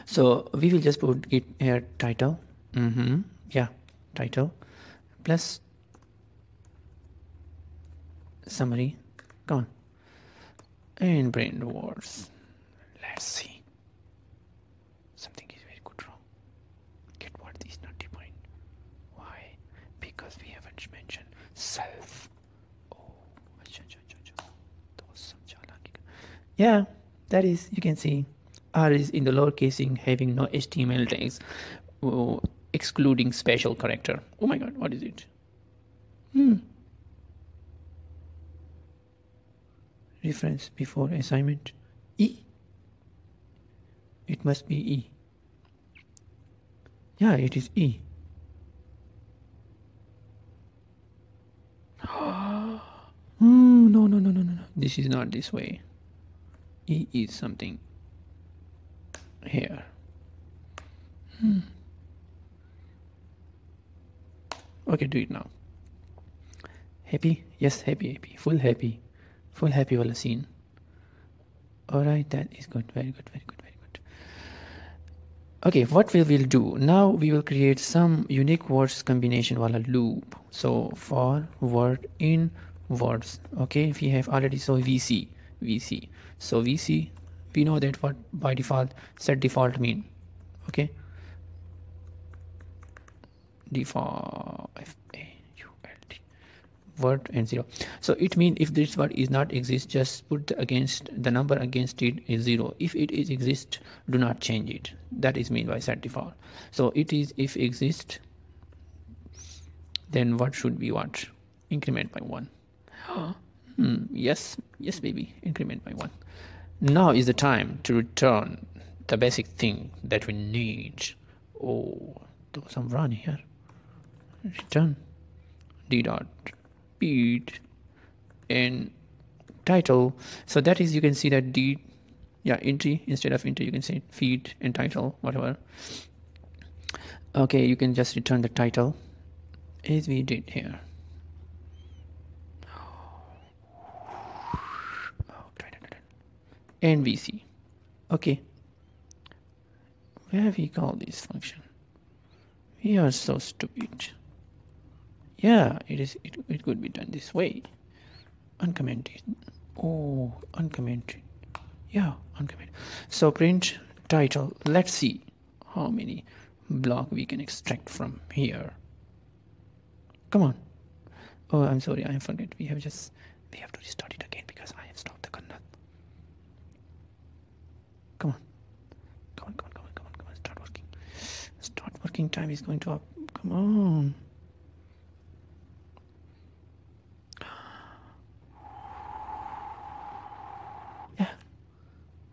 So we will just put it here title. Yeah, title plus summary. Come on. And brain words. Let's see. Something is very good wrong. Get what is not defined. Why? Because we haven't mentioned self. Oh, yeah, that is, you can see R is in the lower casing having no HTML tags, excluding special character. Oh my god, what is it? Reference before assignment. E? It must be E. Yeah, it is E. No. This is not this way. E is something here. Okay, do it now. Happy? Yes, happy. Full happy wala scene. Alright, that is good. Very good. Okay, what we will do now, we will create some unique words combination wala loop. So for word in words, okay, we have already, so VC. So VC, we know that what by default set default mean. Okay, default FAULT word and 0. So it means if this word is not exist, just put the number against it is 0. If it is exist, do not change it. That is mean by set default. So it is if exist, then what should be what? Increment by 1. Yes baby, increment by 1. Now is the time to return the basic thing that we need. Oh, there was some run here. Return d dot beat and title. So that is, you can see that d, yeah, entry instead of enter, you can say feed and title, whatever. Okay, you can just return the title as we did here. And VC. Okay, where we call this function? We are so stupid. Yeah, it could be done this way. Uncommented. Oh, uncommented. Yeah, uncommented. So print title. Let's see how many block we can extract from here. Come on. Oh, I'm sorry, I forget. We have to restart it again because I have stopped the kernel. Come on. Start working. Time is going to up. Come on.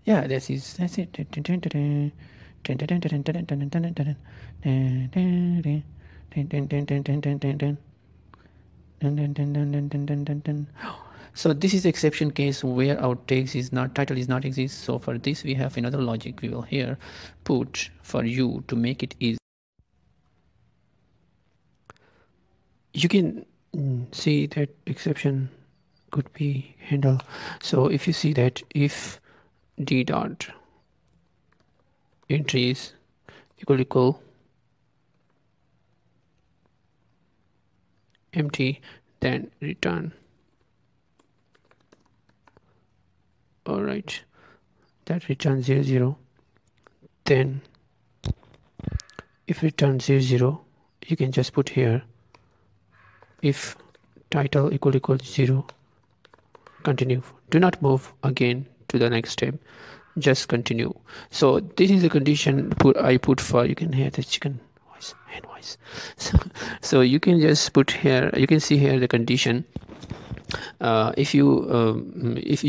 Yeah, that's it. So this is exception case where our text is not, title is not exist. So for this we have another logic we will here put for you to make it easy. You can see that exception could be handled. So if you see that if d dot entries equal empty, then return. All right, that returns 0. Then if return 0, you can just put here if title equal 0, continue. Do not move again to the next step, just continue. So this is the condition I put for, you can hear the chicken voice, hand voice. So you can just put here, you can see here the condition. If you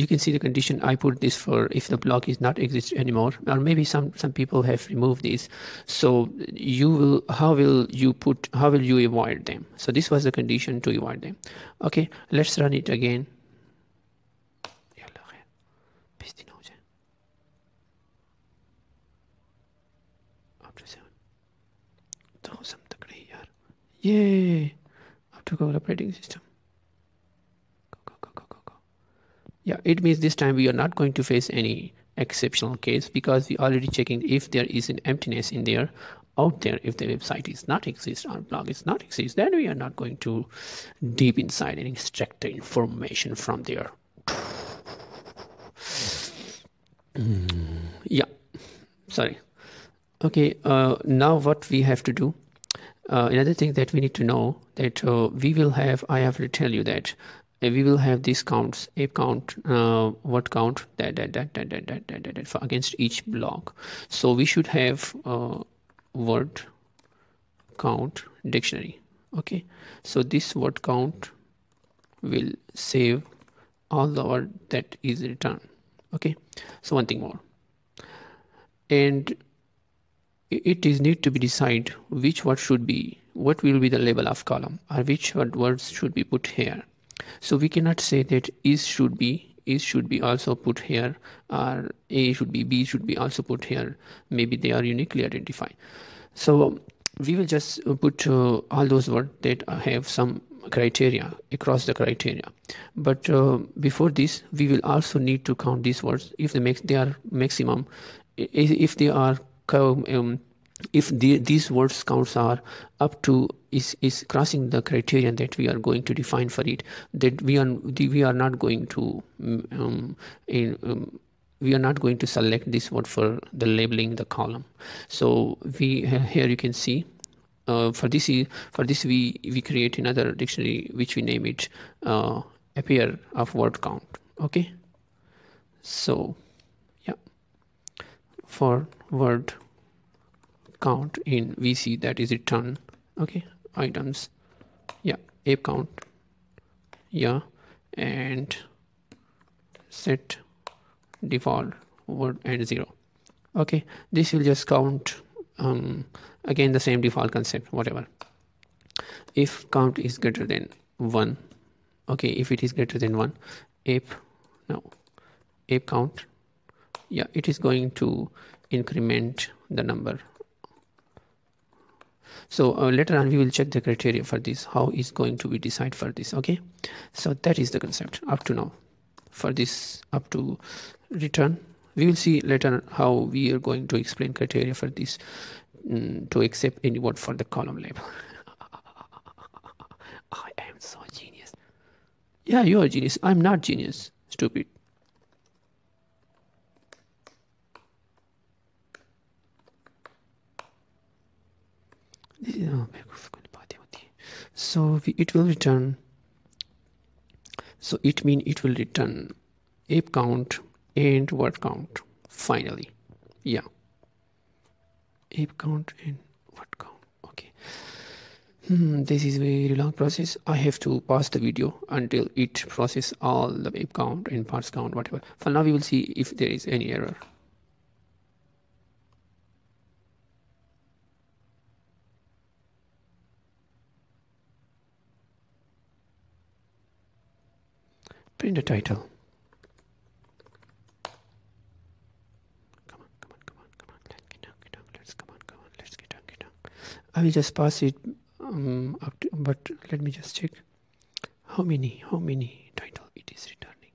can see the condition I put this for if the block is not exist anymore, or maybe some people have removed this. So you will, how will you avoid them? So this was the condition to avoid them. Okay, let's run it again. Yay! After Google operating system. Go. Yeah, it means this time we are not going to face any exceptional case, because we already checking if there is an emptiness in there out there. If the website is not exist, our blog is not exist, then we are not going to deep inside and extract the information from there. Yeah, sorry. Okay, now what we have to do, another thing that we need to know, that we will have, I have to tell you that we will have these counts, ape count, word count, that for against each block. So we should have word count dictionary. Okay, so this word count will save all the word that is returned. Okay, so one thing more, and it is need to be decide which word should be, what will be the label of column, or which words should be put here. So we cannot say that is should be also put here, or A should be, B should be also put here. Maybe they are uniquely identified. So we will just put all those words that have some criteria, across the criteria. But before this, we will also need to count these words if they are maximum, if they are if these words counts are up to is crossing the criterion that we are going to define for it, that we are not going to we are not going to select this word for the labeling the column. So we here you can see for this we create another dictionary which we name it a pair of word count. Okay, so yeah, for word count in VC, that is return. Okay, items, yeah, ape count, yeah, and set default word and 0. Okay, this will just count again the same default concept, whatever. If count is greater than 1, okay, if it is greater than 1, ape count, yeah, it is going to increment the number. So later on we will check the criteria for this, how is going to be decided for this. Okay, so that is the concept up to now for this up to return. We will see later how we are going to explain criteria for this to accept any word for the column label. I am so genius. Yeah, you are genius. I'm not genius. Stupid. So it will return, so it means it will return ape count and word count finally. Yeah, ape count and word count. Okay, this is a very long process. I have to pause the video until it process all the ape count and parts count, whatever. For now we will see if there is any error. Print the title. Come on. Let's get down. I will just pass it up to, but let me just check how many title it is returning.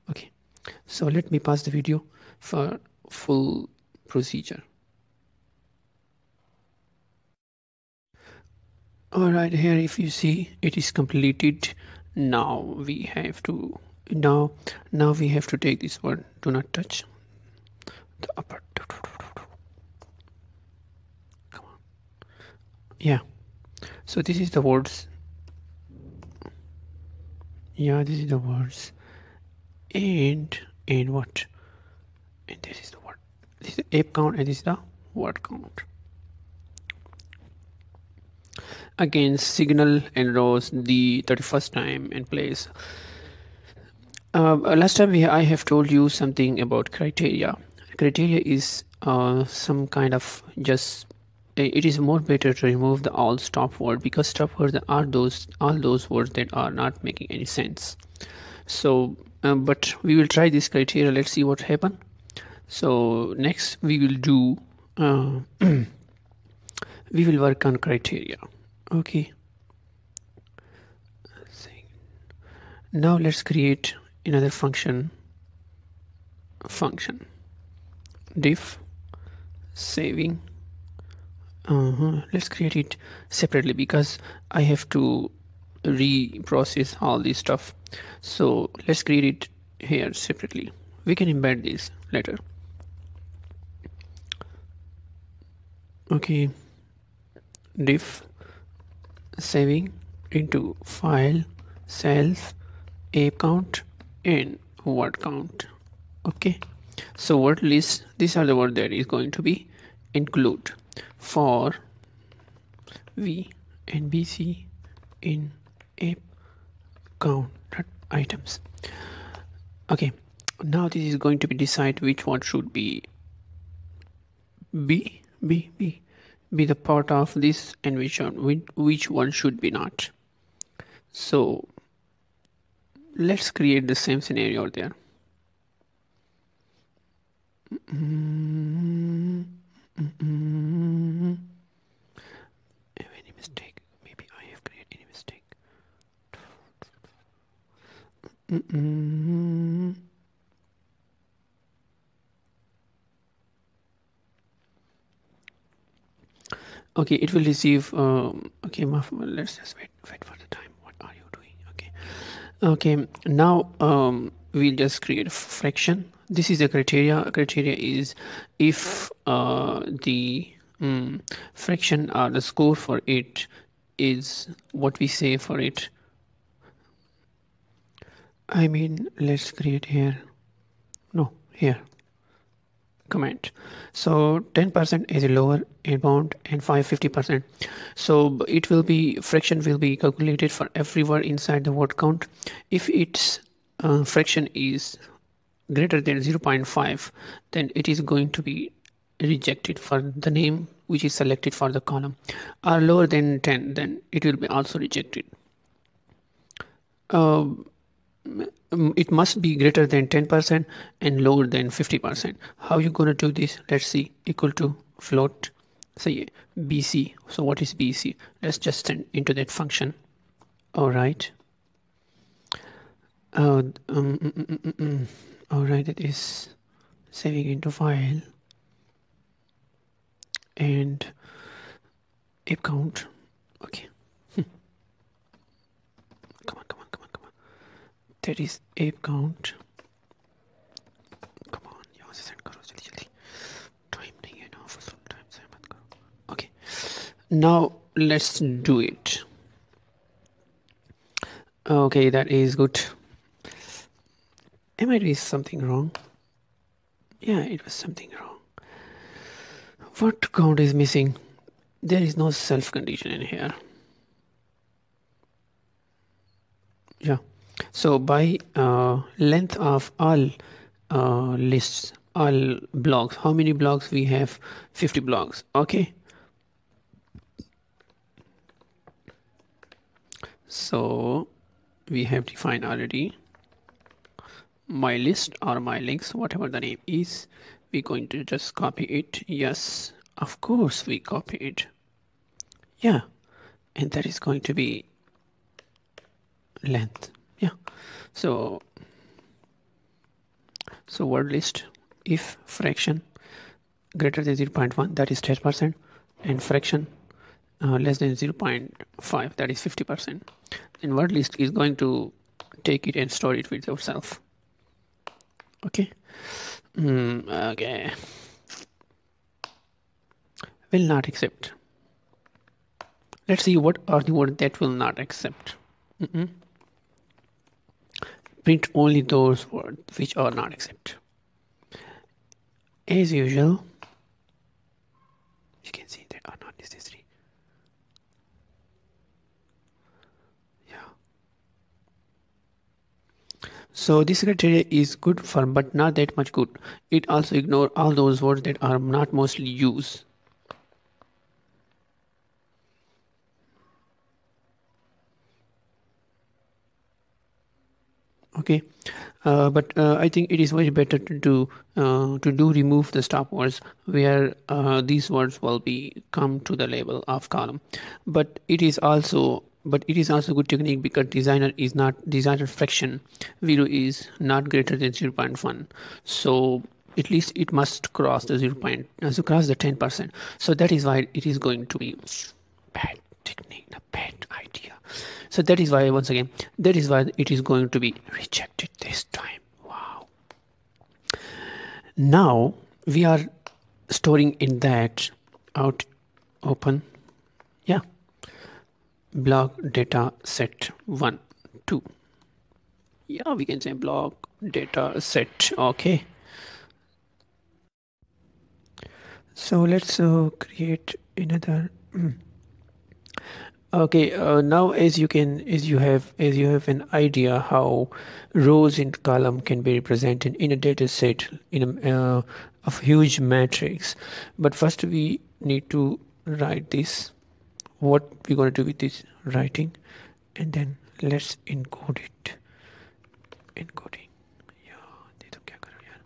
Okay, so let me pass the video for full procedure. All right, here if you see it is completed. Now we have to take this word, do not touch the upper. Come on. Yeah, so this is the words. Yeah, this is the words, and what, and this is the word. This is the ape count and this is the word count. Again, signal enrows the 31st time and place. Last time I have told you something about criteria. Criteria is some kind of just, it is more better to remove the all stop word, because stop words are all those words that are not making any sense. So but we will try this criteria. Let's see what happens. So next we will do we will work on criteria. Okay, now let's create another function function diff saving. Let's create it separately because I have to reprocess all this stuff. So let's create it here separately. We can embed this later. Okay, diff saving into file self ape count and word count. Okay, so word list, these are the words that is going to be include for v and bc in ape count items. Okay, now this is going to be decide which one should be be the part of this and which one should be not. So let's create the same scenario there. Any mistake? Maybe I have created any mistake. Okay, it will receive. Okay, let's just wait for the time. What are you doing? Okay, now we'll just create a fraction. This is the criteria. Criteria is if the fraction or the score for it is what we say for it. I mean, let's create here. No, here. Comment. So 10% is a lower bound and 50%. So it will be fraction will be calculated for every word inside the word count. If its fraction is greater than 0.5, then it is going to be rejected for the name which is selected for the column, or lower than 10, then it will be also rejected. It must be greater than 10% and lower than 50%. How you gonna do this? Let's see. Equal to float, say BC. So what is BC? Let's just send into that function. All right. All right, it is saving into file and ape count. Okay. Come on. That is ape count. Come on, यहाँ से send करो जल्दी. Time नहीं है ना, full time से मत करो. Okay. Now let's do it. Okay, that is good. Am I doing something wrong? Yeah, it was something wrong. What count is missing? There is no self condition in here. Yeah. So by length of all lists, all blocks, how many blocks we have? 50 blocks. Okay. So we have defined already my list or my links, whatever the name is. We're going to just copy it. Yes, of course we copy it. Yeah, and that is going to be length. Yeah, so word list, if fraction greater than 0.1, that is 10%, and fraction less than 0.5, that is 50%. Then word list is going to take it and store it with yourself. Okay. Okay. Will not accept. Let's see what are the words that will not accept. Print only those words which are not accept. As usual, you can see they are not necessary. Yeah. So this criteria is good for, but not that much good. It also ignores all those words that are not mostly used. Okay, but I think it is much better to remove the stop words where these words will be come to the label of column. But it is also but it is also good technique because designer fraction value is not greater than 0.1, so at least it must cross the 10%. So that is why it is going to be bad technique, a bad idea. So that is why, once again, that is why it is going to be rejected this time. Wow. Now we are storing in that out open, yeah, block data set 1 2, yeah, we can say block data set. Okay, so let's create another okay. Now as you have an idea how rows and column can be represented in a data set in a huge matrix, but first we need to write this, what we're going to do with this writing, and then let's encode it. encoding, यार ये तो क्या कर रहा हूँ यार,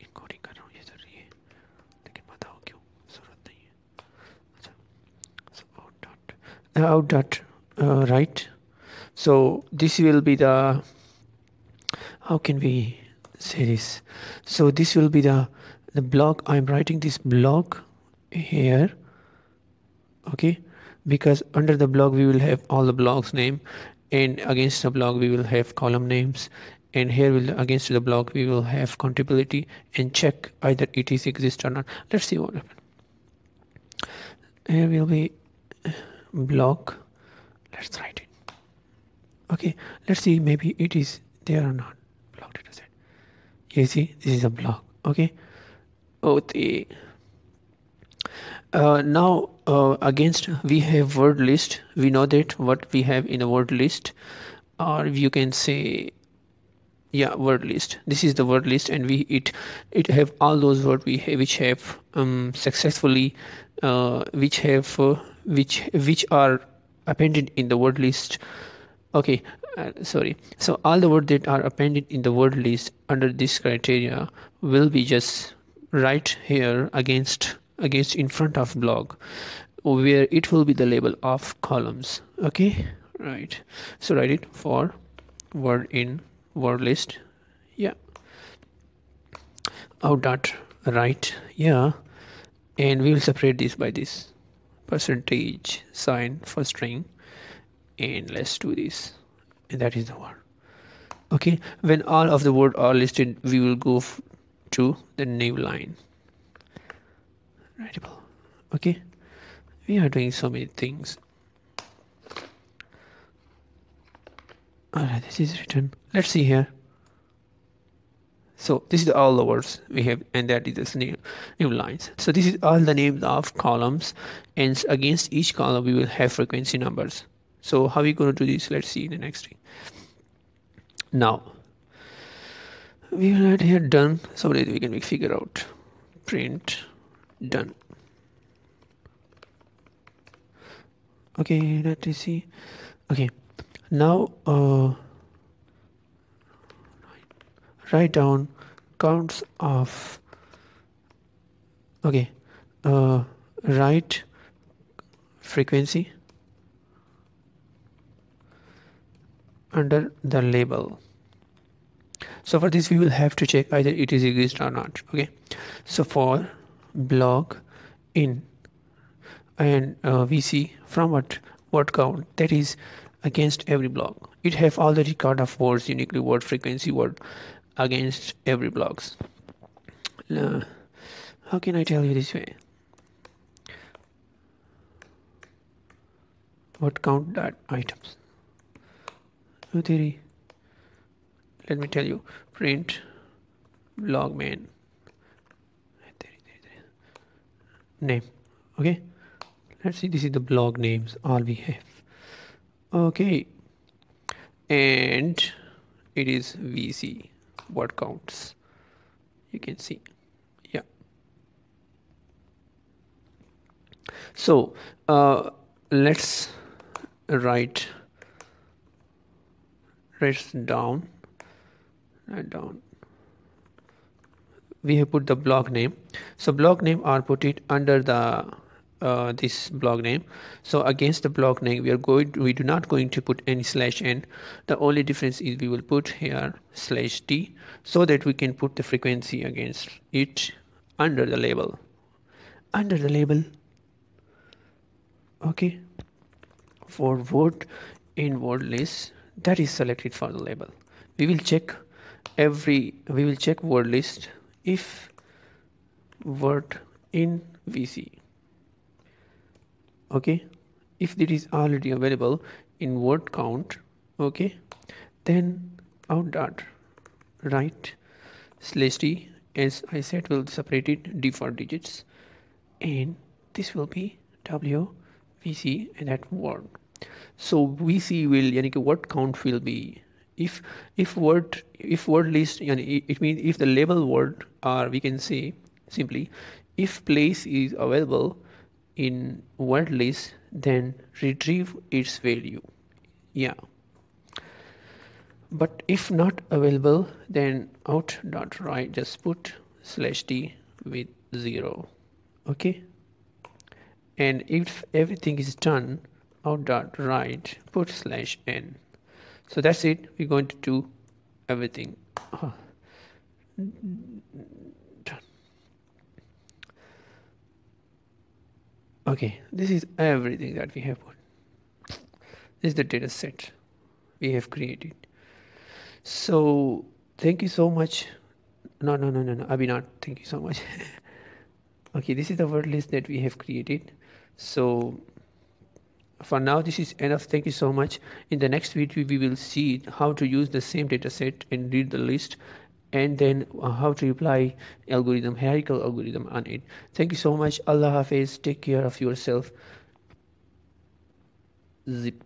encoding कर रहा हूँ ये जरूरी है, लेकिन बताओ क्यों, जरूरत नहीं है. अच्छा, so out dot right. So this will be the, how can we say this, so this will be the block. I'm writing this block here, okay, because under the block we will have all the blocks name, and against the block we will have column names, and here will against the block we will have countability and check either it is exist or not. Let's see what happens. Here will be block, let's write it. Okay, let's see maybe it is there or not. Block data set, you see this is a block. Okay, okay. Now against we have word list. We know that what we have in a word list, or you can say, yeah, word list. This is the word list, and it have all those words we have, which have successfully which have which are appended in the word list. Okay, sorry. So all the words that are appended in the word list under this criteria will be just right here against in front of block, where it will be the label of columns. Okay, right. So write it for word in word list, yeah, out dot right, yeah, and we will separate this by this percentage sign for string, and let's do this, and that is the word. Okay, when all of the words are listed we will go to the new line, writable. Okay, we are doing so many things. Alright, this is written. Let's see here. So this is all the words we have, and that is this new lines. So this is all the names of columns, and against each column we will have frequency numbers. So how are we going to do this? Let's see in the next thing. Now we will write here done, so that we can figure out print done. Okay, let us see. Okay, now write down counts of, okay, write frequency under the label. So for this we will have to check either it is exist or not. Okay, so for block in, and we see from what count, that is against every block. It have all the record of words, uniquely word, frequency word against every blocks. How can I tell you this way? What count that items? Oh, theory. Let me tell you, print blog main name. Okay, let's see, this is the blog names, all we have. Okay, and it is VC word counts, you can see, yeah. So let's write down. We have put the block name. So block name are put it under the this block name. So against the block name we do not going to put any /n. The only difference is we will put here /t, so that we can put the frequency against it under the label. Okay, for word in word list that is selected for the label. We will check word list if word in VC. Okay, if it is already available in word count, okay, then out dot right /t, as I said, will separate it D for digits, and this will be WVC and that word. So VC will, yani कि word count will be if word list, yani it means if the label word, or we can say simply if place is available in word list, then retrieve its value. Yeah, but if not available, then out dot right just put /t with 0. Okay, and if everything is done, out dot right put /n. So that's it. We're going to do everything. Okay, this is everything that we have put. This is the data set we have created. So thank you so much. No, Abhinat, thank you so much. Okay, this is the word list that we have created. So for now this is enough. Thank you so much. In the next video we will see how to use the same data set and read the list, and then how to apply hierarchical algorithm on it. Thank you so much. Allah Hafiz. Take care of yourself. Zip.